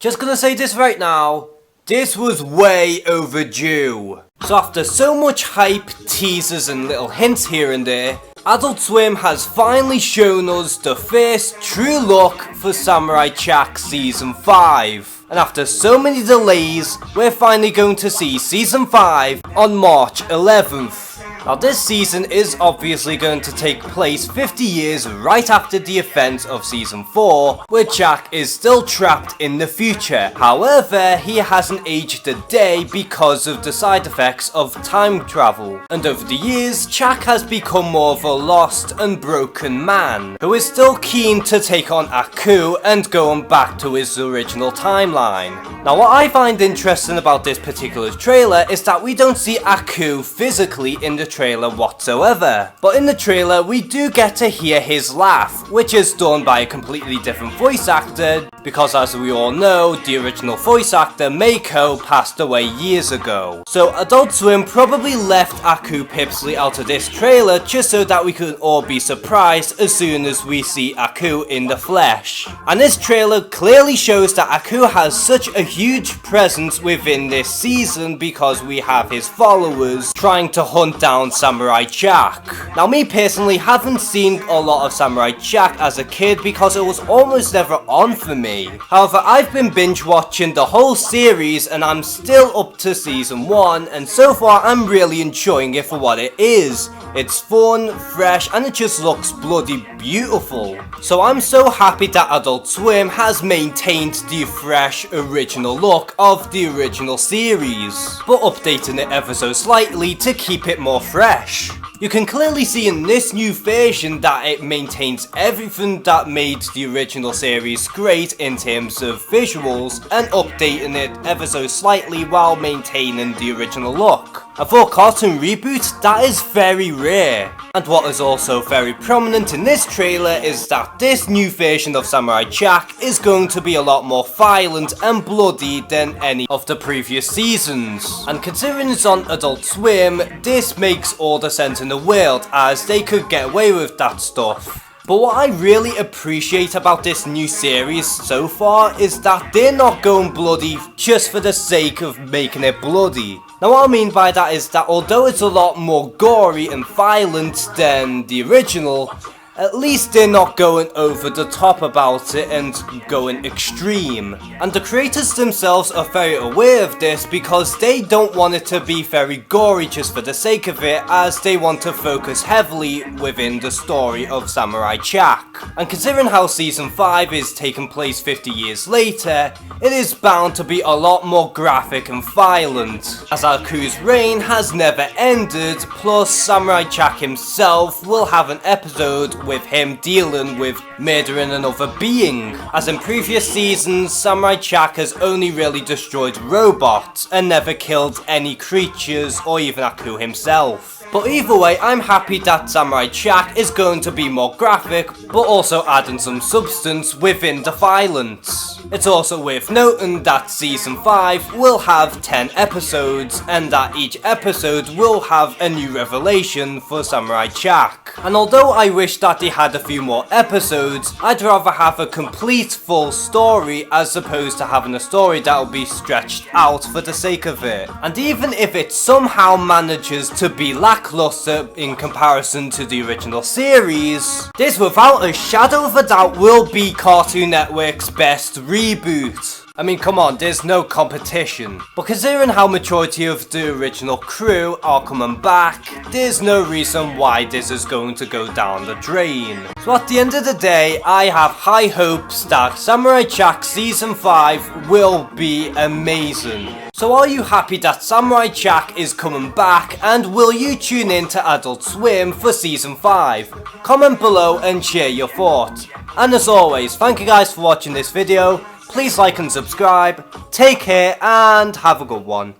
Just gonna say this right now, this was way overdue. So after so much hype, teasers and little hints here and there, Adult Swim has finally shown us the first true look for Samurai Jack Season 5. And after so many delays, we're finally going to see Season 5 on March 11th. Now this season is obviously going to take place 50 years right after the events of Season 4, where Jack is still trapped in the future. However, he hasn't aged a day because of the side effects of time travel. And over the years, Jack has become more of a lost and broken man, who is still keen to take on Aku and going back to his original timeline. Now what I find interesting about this particular trailer is that we don't see Aku physically in the trailer whatsoever. But in the trailer we do get to hear his laugh, which is done by a completely different voice actor, because as we all know, the original voice actor Meiko passed away years ago. So Adult Swim probably left Aku Pipsley out of this trailer just so that we could all be surprised as soon as we see Aku in the flesh. And this trailer clearly shows that Aku has such a huge presence within this season because we have his followers trying to hunt down Samurai Jack. Now me personally haven't seen a lot of Samurai Jack as a kid because it was almost never on for me. However, I've been binge watching the whole series and I'm still up to Season 1, and so far I'm really enjoying it for what it is. It's fun, fresh, and it just looks bloody beautiful. So I'm so happy that Adult Swim has maintained the fresh original look of the original series, but updating it ever so slightly to keep it more fresh. You can clearly see in this new version that it maintains everything that made the original series great in terms of visuals, and updating it ever so slightly while maintaining the original look. And for a cartoon reboot, that is very rare. And what is also very prominent in this trailer is that this new version of Samurai Jack is going to be a lot more violent and bloody than any of the previous seasons. And considering it's on Adult Swim, this makes all the sense in the world, as they could get away with that stuff. But what I really appreciate about this new series so far is that they're not going bloody just for the sake of making it bloody. Now what I mean by that is that although it's a lot more gory and violent than the original, at least they're not going over the top about it and going extreme. And the creators themselves are very aware of this because they don't want it to be very gory just for the sake of it, as they want to focus heavily within the story of Samurai Jack. And considering how Season 5 is taking place 50 years later, it is bound to be a lot more graphic and violent, as Aku's reign has never ended, plus Samurai Jack himself will have an episode with him dealing with murdering another being, as in previous seasons Samurai Jack has only really destroyed robots and never killed any creatures or even Aku himself. But either way, I'm happy that Samurai Jack is going to be more graphic, but also adding some substance within the violence. It's also worth noting that Season 5 will have 10 episodes, and that each episode will have a new revelation for Samurai Jack. And although I wish that they had a few more episodes, I'd rather have a complete full story as opposed to having a story that will be stretched out for the sake of it. And even if it somehow manages to be lackluster in comparison to the original series, this without a shadow of a doubt will be Cartoon Network's best reboot. I mean, come on, there's no competition. But considering how majority of the original crew are coming back, there's no reason why this is going to go down the drain. So at the end of the day, I have high hopes that Samurai Jack Season 5 will be amazing. So are you happy that Samurai Jack is coming back, and will you tune in to Adult Swim for Season 5? Comment below and share your thoughts. And as always, thank you guys for watching this video. Please like and subscribe, take care and have a good one.